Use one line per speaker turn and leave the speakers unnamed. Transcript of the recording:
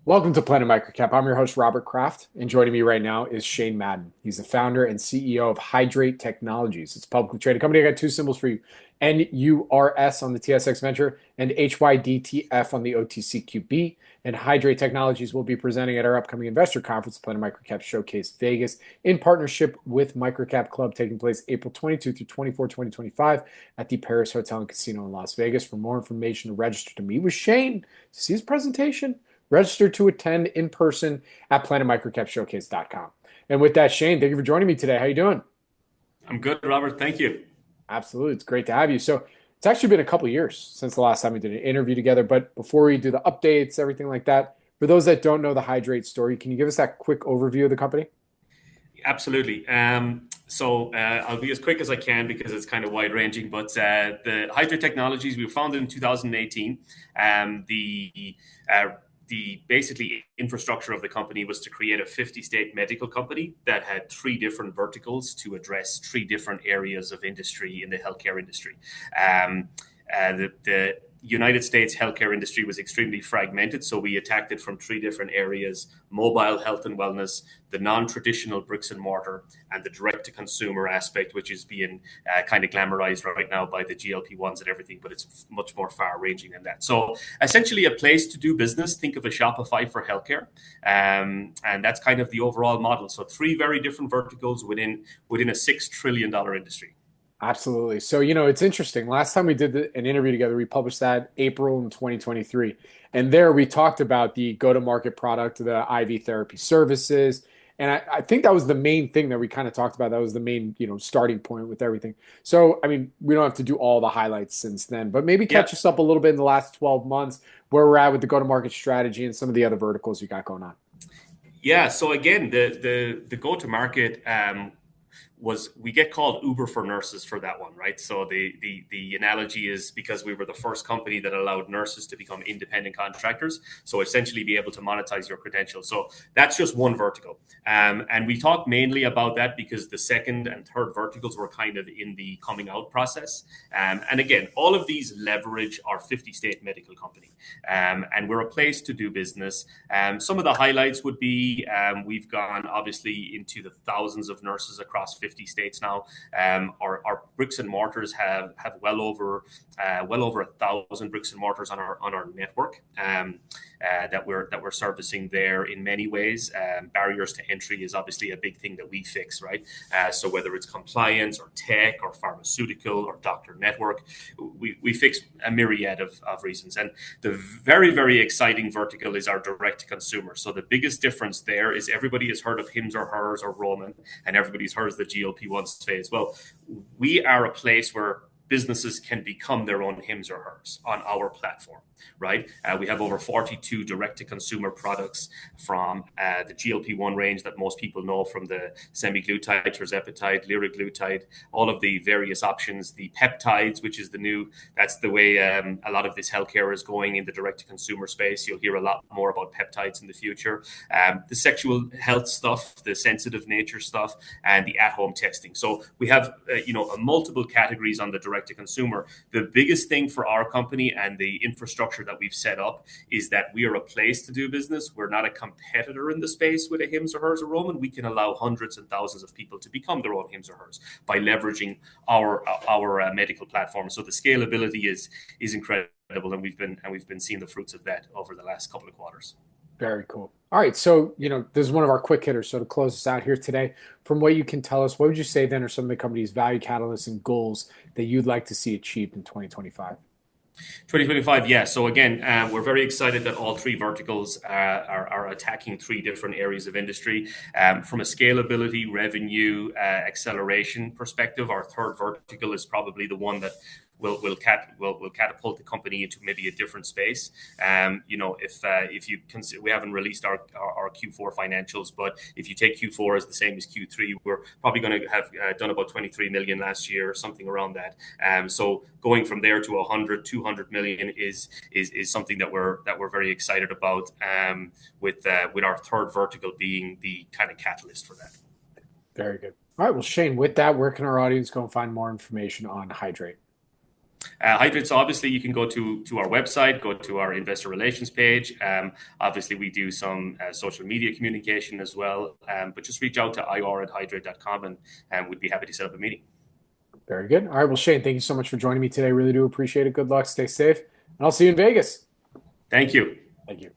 Welcome to Planet MicroCap. I'm your host, Robert Kraft, and joining me right now is Shane Madden. He's the founder and CEO of Hydreight Technologies. It's a publicly traded company. I got two symbols for you: NURS on the TSX Venture and HYDTF on the OTCQB. And Hydreight Technologies will be presenting at our upcoming investor conference, Planet MicroCap Showcase Vegas, in partnership with MicroCap Club, taking place April 22 through 24, 2025 at the Paris Hotel and Casino in Las Vegas. For more information, register to meet with Shane to see his presentation. Register to attend in person at planetmicrocapshowcase.com. And with that, Shane, thank you for joining me today. How you doing?
I'm good, Robert. Thank you.
Absolutely. It's great to have you. So it's actually been a couple of years since the last time we did an interview together. But before we do the updates, everything like that, for those that don't know the Hydreight story, can you give us that quick overview of the company?
Absolutely. I'll be as quick as I can because it's kind of wide ranging. But the Hydreight Technologies, we were founded in 2018. The basically infrastructure of the company was to create a 50-state medical company that had three different verticals to address three different areas of industry in the healthcare industry. The United States healthcare industry was extremely fragmented, so we attacked it from three different areas: mobile health and wellness, the non-traditional bricks and mortar, and the direct-to-consumer aspect, which is being kind of glamorized right now by the GLP-1s and everything, but it's much more far-ranging than that. So essentially a place to do business. Think of a Shopify for healthcare. And that's kind of the overall model. So three very different verticals within a $6 trillion industry.
Absolutely. So, it's interesting. Last time we did an interview together, we published that April in 2023. And there we talked about the go-to-market product, the IV therapy services. And I think that was the main thing that we kind of talked about. That was the main, starting point with everything. So, I mean, we don't have to do all the highlights since then, but maybe
Yeah.
catch us up a little bit in the last 12 months, where we're at with the go-to-market strategy and some of the other verticals you got going on.
Yeah. So again, the go-to-market was we get called Uber for nurses for that one, right? So the analogy is because we were the first company that allowed nurses to become independent contractors, so essentially be able to monetize your credentials. So that's just one vertical, and we talk mainly about that because the second and third verticals were kind of in the coming out process. And again, all of these leverage our 50-state medical company, and we're a place to do business. Some of the highlights would be we've gone obviously into the thousands of nurses across 50 states now. Our bricks and mortars have well over 1,000 bricks and mortars on our network that we're servicing there in many ways. Barriers to entry is obviously a big thing that we fix, right? So whether it's compliance or tech or pharmaceutical or doctor network, we fix a myriad of reasons. And the very, very exciting vertical is our direct to consumer. So the biggest difference there is everybody has heard of Hims or Hers or Roman, and everybody's heard of the GLP-1 space. Well, we are a place where businesses can become their own Hims or Hers on our platform, right? We have over 42 direct-to-consumer products from the GLP-1 range that most people know, from the semaglutide, tirzepatide, liraglutide, all of the various options, the peptides, which is that's the way a lot of this healthcare is going in the direct-to-consumer space. You'll hear a lot more about peptides in the future. The sexual health stuff, the sensitive nature stuff, and the at-home testing. So we have, multiple categories on the direct-to-consumer. The biggest thing for our company and the infrastructure that we've set up is that we are a place to do business. We're not a competitor in the space with a Hims or Hers or Roman. We can allow hundreds and thousands of people to become their own Hims or Hers by leveraging our medical platform. So the scalability is incredible, and we've been seeing the fruits of that over the last couple of quarters.
Very cool. All right. So, this is one of our quick hitters. So to close us out here today, from what you can tell us, what would you say then are some of the company's value catalysts and goals that you'd like to see achieved in 2025?
2025, yeah. So again, we're very excited that all three verticals are attacking three different areas of industry. From a scalability, revenue, acceleration perspective, our third vertical is probably the one that will catapult the company into maybe a different space. If you consider, we haven't released our Q4 financials, but if you take Q4 as the same as Q3, we're probably going to have done about 23 million last year, something around that. So going from there to 100, 200 million is something that we're very excited about. With our third vertical being the kind of catalyst for that.
Very good. All right. Well, Shane, with that, where can our audience go and find more information on Hydreight?
Hydreight, so obviously you can go to our website, go to our investor relations page. Obviously, we do some social media communication as well. But just reach out to ir@hydreight.com and we'd be happy to set up a meeting.
Very good. All right. Well, Shane, thank you so much for joining me today. Really do appreciate it. Good luck. Stay safe. And I'll see you in Vegas.
Thank you.
Thank you.